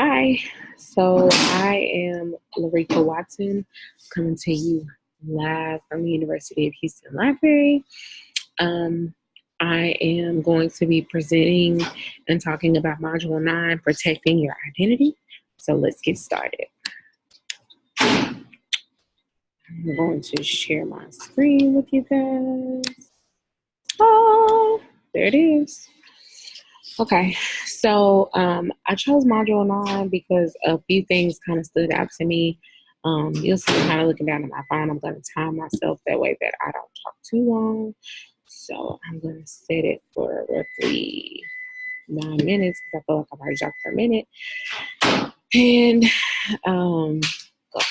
Hi, so I am Larika Watson, coming to you live from the University of Houston Library. Um, I am going to be presenting and talking about Module 9, Protecting Your Identity. So let's get started. I'm going to share my screen with you guys. Oh, there it is. Okay, so I chose Module 9 because a few things kind of stood out to me. You'll see me kind of looking down at my phone. I'm going to time myself that way that I don't talk too long. So I'm going to set it for roughly 9 minutes because I feel like I've already talked for a minute. And go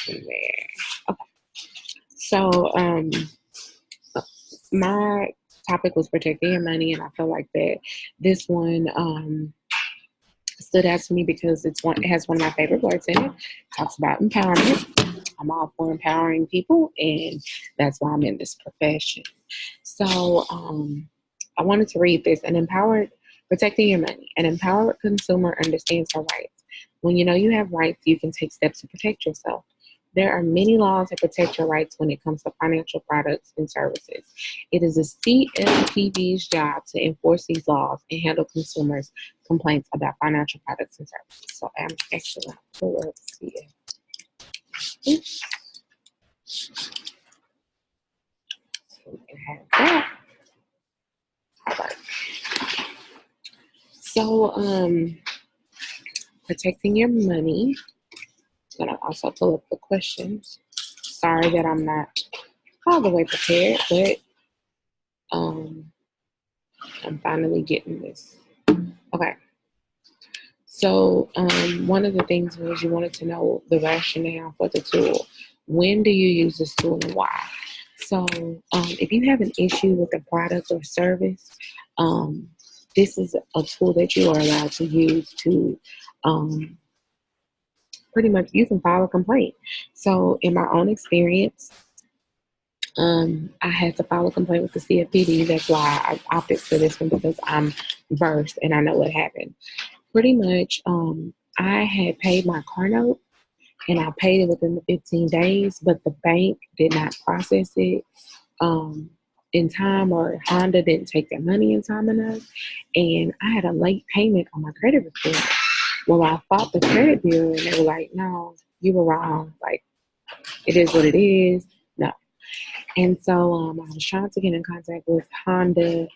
from there. Okay, so my topic was protecting your money, and I feel like that this one stood out to me because it has one of my favorite words in it. It talks about empowerment. I'm all for empowering people, and that's why I'm in this profession. So I wanted to read this. Protecting your money. An empowered consumer understands her rights. When you know you have rights, you can take steps to protect yourself. There are many laws that protect your rights when it comes to financial products and services. It is a CFPB's job to enforce these laws and handle consumers' complaints about financial products and services. So I'm actually going to pull up CFPB. So we can have that. All right. So protecting your money. I'm going to also pull up the questions. Sorry that I'm not all the way prepared, but I'm finally getting this. Okay. So one of the things was you wanted to know the rationale for the tool. When do you use this tool and why? So if you have an issue with a product or service, this is a tool that you are allowed to use to pretty much you can file a complaint. So in my own experience, I had to file a complaint with the CFPB. That's why I opted for this one because I'm versed and I know what happened. Pretty much, I had paid my car note and I paid it within the 15 days, but the bank did not process it in time, or Honda didn't take their money in time enough. And I had a late payment on my credit report. Well, I fought the credit bureau and they were like, no, you were wrong. Like, it is what it is. No. And so I was trying to get in contact with with Honda,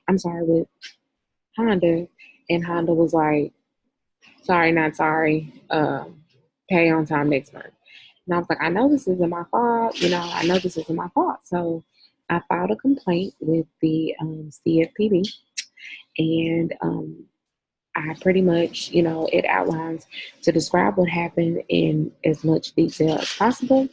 and Honda was like, sorry, not sorry, pay on time next month. And I was like, I know this isn't my fault. I know this isn't my fault. So I filed a complaint with the CFPB, and I pretty much, it outlines to describe what happened in as much detail as possible.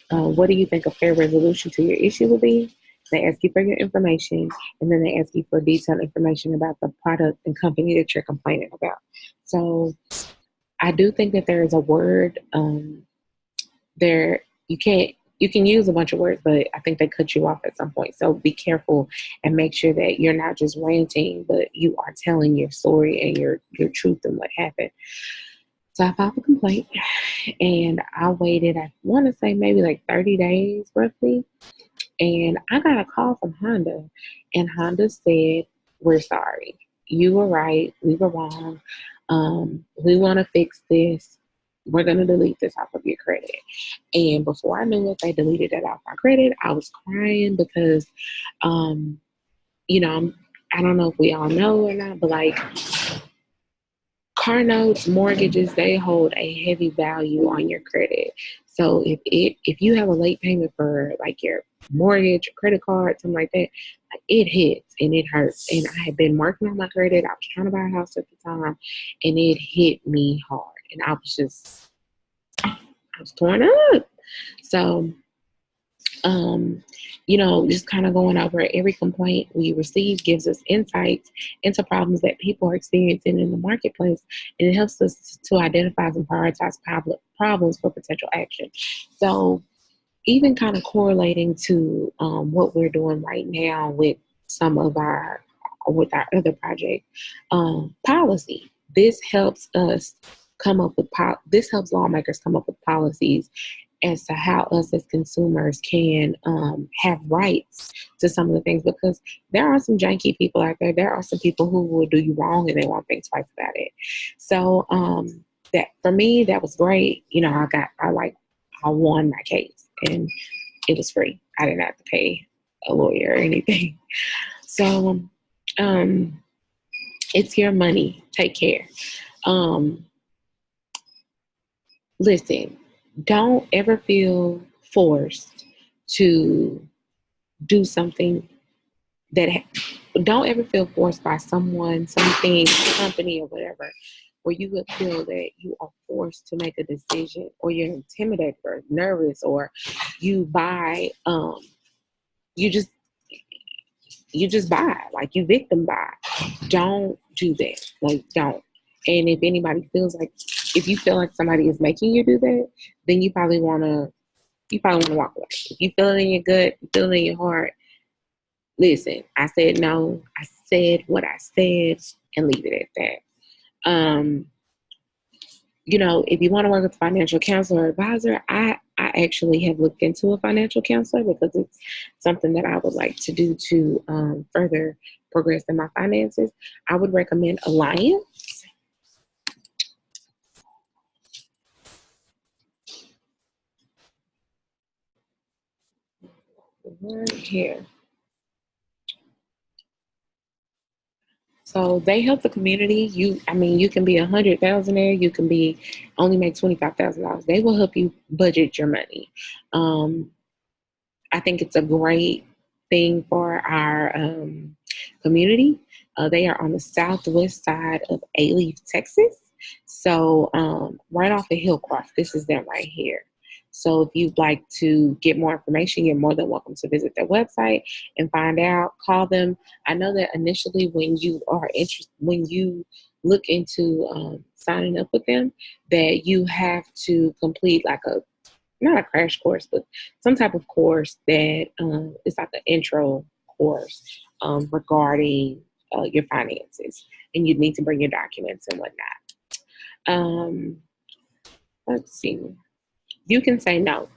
What do you think a fair resolution to your issue would be? They ask you for your information, and then they ask you for detailed information about the product and company that you're complaining about. So I do think that there is a word there. You can use a bunch of words, but I think they cut you off at some point. So be careful and make sure that you're not just ranting, but you are telling your story and your truth and what happened. So I filed a complaint and I waited, I want to say maybe like 30 days roughly. And I got a call from Honda, and Honda said, we're sorry. You were right. We were wrong. We want to fix this. We're going to delete this off of your credit. And before I knew it, they deleted it off my credit. I was crying because, you know, I don't know if we all know or not, but like car notes, mortgages, they hold a heavy value on your credit. So if you have a late payment for like your mortgage, credit card, something like that, like it hits and it hurts. And I had been working on my credit. I was trying to buy a house at the time, and it hit me hard. And I was torn up. So just kind of going over every complaint we receive gives us insights into problems that people are experiencing in the marketplace, and it helps us to identify and prioritize problems for potential action. So even kind of correlating to what we're doing right now with with our other project policy, this helps us come up with this helps lawmakers come up with policies as to how us as consumers can have rights to some of the things, because there are some janky people out there. There are some people who will do you wrong and they won't think twice about it. So that for me, that was great. You know, I won my case and it was free. I didn't have to pay a lawyer or anything. So it's your money. Take care. Listen, don't ever feel forced to do something that don't ever feel forced by someone, something, company, or whatever, where you would feel that you are forced to make a decision, or you're intimidated or nervous, or you buy, you just buy, like you victim buy. Don't do that. Like, don't. And if anybody feels like, if you feel like somebody is making you do that, then you probably want to walk away. If you feel it in your gut, you feel it in your heart, listen, I said no. I said what I said, and leave it at that. You know, if you want to work with a financial counselor or advisor, I actually have looked into a financial counselor because it's something that I would like to do to further progress in my finances. I would recommend Alliance. Right here. So they help the community. You can be 100,000 there. You can be only make $25,000. They will help you budget your money. Um, I think it's a great thing for our community. They are on the southwest side of Alief, Texas. So right off of Hillcroft, this is them right here. So if you'd like to get more information, you're more than welcome to visit their website and find out. Call them. I know that initially when you are interested, when you look into signing up with them, that you have to complete like a not a crash course, but some type of course that is like an intro course regarding your finances, and you need to bring your documents and whatnot. Um, let's see. You can say no.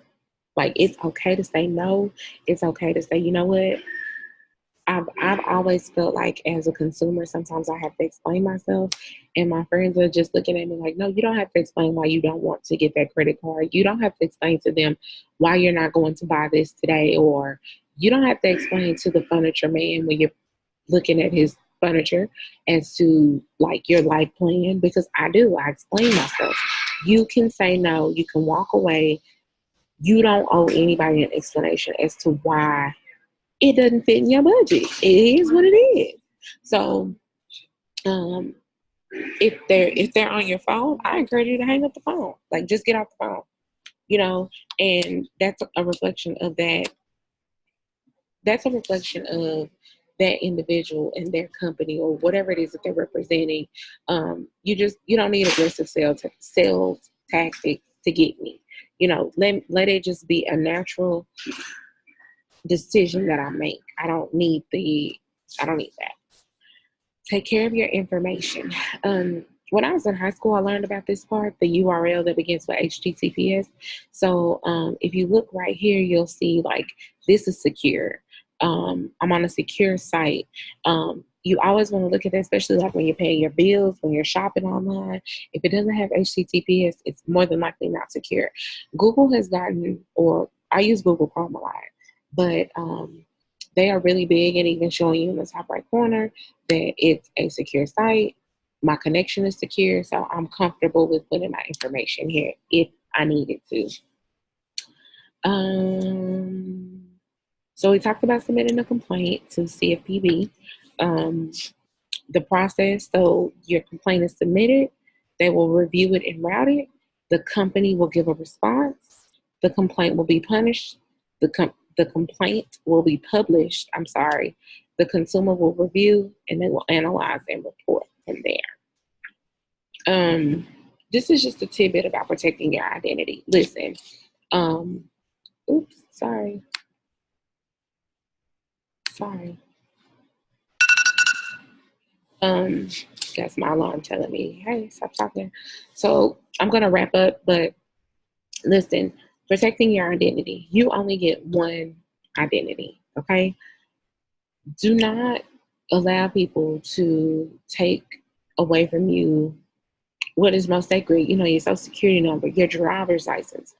Like, it's okay to say no. It's okay to say, you know what? I've always felt like as a consumer, sometimes I have to explain myself, and my friends are just looking at me like, no, you don't have to explain why you don't want to get that credit card. You don't have to explain to them why you're not going to buy this today, or you don't have to explain to the furniture man when you're looking at his furniture as to like your life plan, because I do. I explain myself. You can say no. You can walk away. You don't owe anybody an explanation as to why it doesn't fit in your budget. It is what it is. So um, if they're on your phone, I encourage you to hang up the phone. Like, just get off the phone, you know. And that's a reflection of that. That's a reflection of that individual and their company or whatever it is that they're representing. You don't need aggressive sales tactics to get me. You know, let it just be a natural decision that I make. I don't need that. Take care of your information. When I was in high school, I learned about this part, the URL that begins with HTTPS. So if you look right here, you'll see like this is secure. I'm on a secure site. You always want to look at that, especially like when you're paying your bills, when you're shopping online. If it doesn't have HTTPS, it's more than likely not secure. Google has gotten, or I use Google Chrome a lot, but they are really big and even showing you in the top right corner that it's a secure site. My connection is secure, so I'm comfortable with putting my information here if I needed to. So we talked about submitting a complaint to CFPB. Um, the process, so your complaint is submitted, they will review it and route it. The company will give a response. The complaint will be punished. The complaint will be published. I'm sorry. The consumer will review and they will analyze and report from there. This is just a tidbit about protecting your identity. Listen, um, oops, sorry. Sorry. Um, that's my alarm telling me, hey, stop talking. So I'm gonna wrap up, but listen, protecting your identity. You only get one identity, okay? Do not allow people to take away from you what is most sacred, your social security number, your driver's license.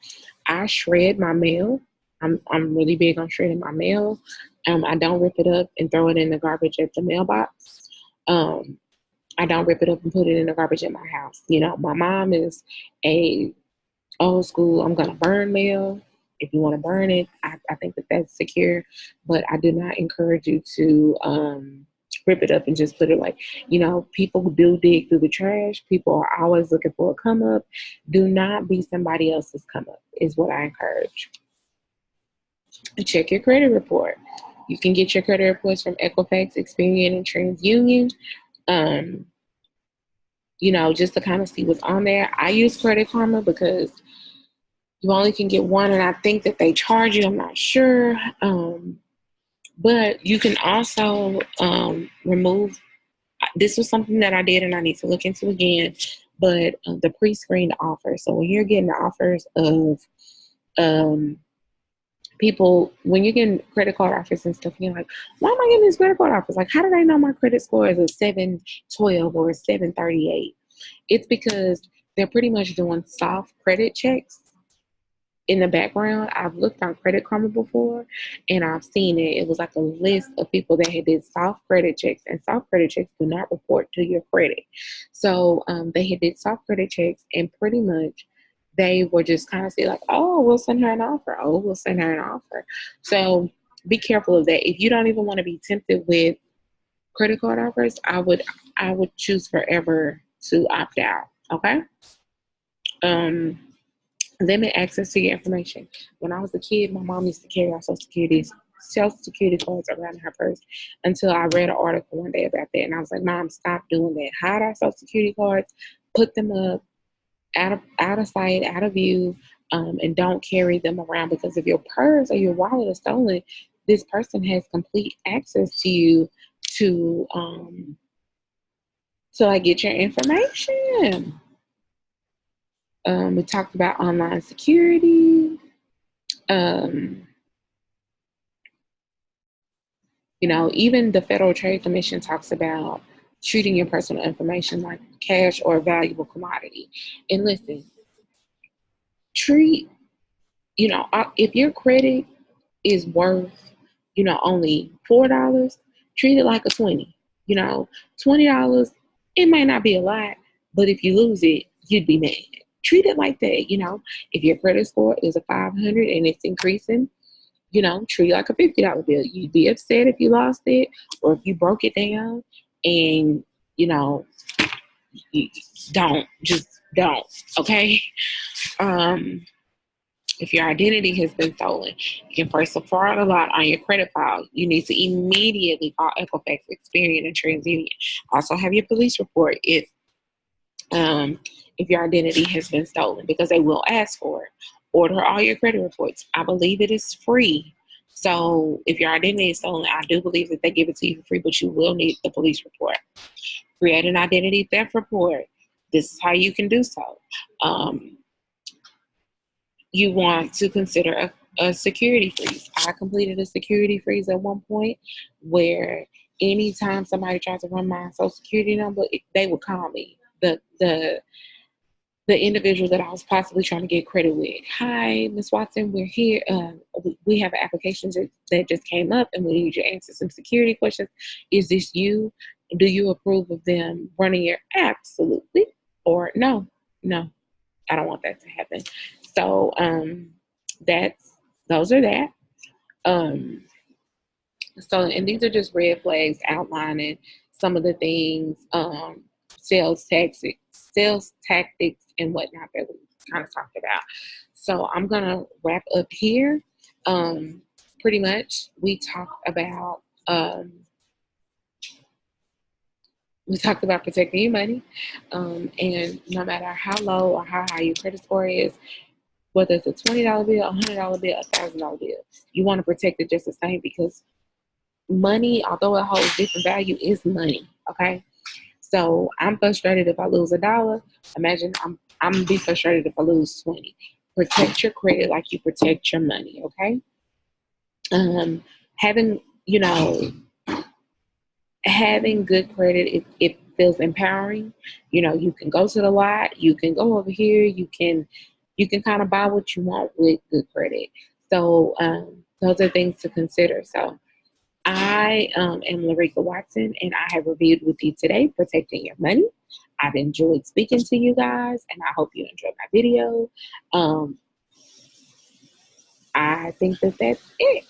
I shred my mail. I'm really big on shredding my mail. I don't rip it up and throw it in the garbage at the mailbox. Um, I don't rip it up and put it in the garbage at my house. My mom is a old school. I'm gonna burn mail. If you want to burn it, I think that that's secure, but I do not encourage you to rip it up and just put it like, people do dig through the trash. People are always looking for a come up. Do not be somebody else's come up, is what I encourage. Check your credit report. You can get your credit reports from Equifax, Experian, and TransUnion. Um, just to kind of see what's on there. I use Credit Karma because you only can get one, and I think that they charge you. I'm not sure. But you can also remove. This was something that I did, and I need to look into again. But the pre-screened offers. So when you're getting the offers of people, when you're getting credit card offers and stuff, you're like, why am I getting these credit card offers? Like, how do they know my credit score is a 712 or a 738? It's because they're pretty much doing soft credit checks in the background. I've looked on Credit Karma before, and I've seen it. It was like a list of people that had did soft credit checks, and soft credit checks do not report to your credit. So they had did soft credit checks, and pretty much they were just kind of say like, oh, we'll send her an offer. Oh, we'll send her an offer. So be careful of that. If you don't even want to be tempted with credit card offers, I would choose forever to opt out. Okay. Limit access to your information. When I was a kid, my mom used to carry our social security cards around in her purse until I read an article one day about that. And I was like, Mom, stop doing that. Hide our social security cards, put them up out of sight, out of view, and don't carry them around, because if your purse or your wallet is stolen, this person has complete access to you to like get your information. We talked about online security. Even the Federal Trade Commission talks about treating your personal information like cash or a valuable commodity. And listen, treat, if your credit is worth, only $4, treat it like a 20. $20, it might not be a lot, but if you lose it, you'd be mad. Treat it like that. If your credit score is a 500 and it's increasing, treat it like a $50 bill. You'd be upset if you lost it or if you broke it down, and, you don't, okay? If your identity has been stolen, you can place a fraud alert on your credit file. You need to immediately call Equifax, Experian, and TransUnion. Also have your police report if your identity has been stolen, because they will ask for it. Order all your credit reports. I believe it is free. So if your identity is stolen, I do believe that they give it to you for free, but you will need the police report. Create an identity theft report. This is how you can do so. You want to consider a security freeze. I completed a security freeze at one point where anytime somebody tries to run my social security number, they would call me. The individual that I was possibly trying to get credit with. Hi, Ms. Watson, we're here. We have an application that just came up, and we need you to answer some security questions. Is this you? Do you approve of them running your? Absolutely. Or no, I don't want that to happen. So those are that. And these are just red flags outlining some of the things, sales tactics and whatnot that we kind of talked about. So I'm gonna wrap up here. Pretty much we talked about protecting your money, and no matter how low or how high your credit score is, whether it's a $20 bill, $100 bill, $1,000 bill, you want to protect it just the same, because money, although it holds different value, is money. Okay, So I'm frustrated if I lose $1. Imagine I'm gonna be frustrated if I lose 20. Protect your credit like you protect your money, okay? Having, having good credit, it feels empowering. You can go to the lot, you can go over here, you can kind of buy what you want with good credit. So those are things to consider. So I am Larika Watson, and I have reviewed with you today protecting your money. I've enjoyed speaking to you guys, and I hope you enjoyed my video. I think that that's it.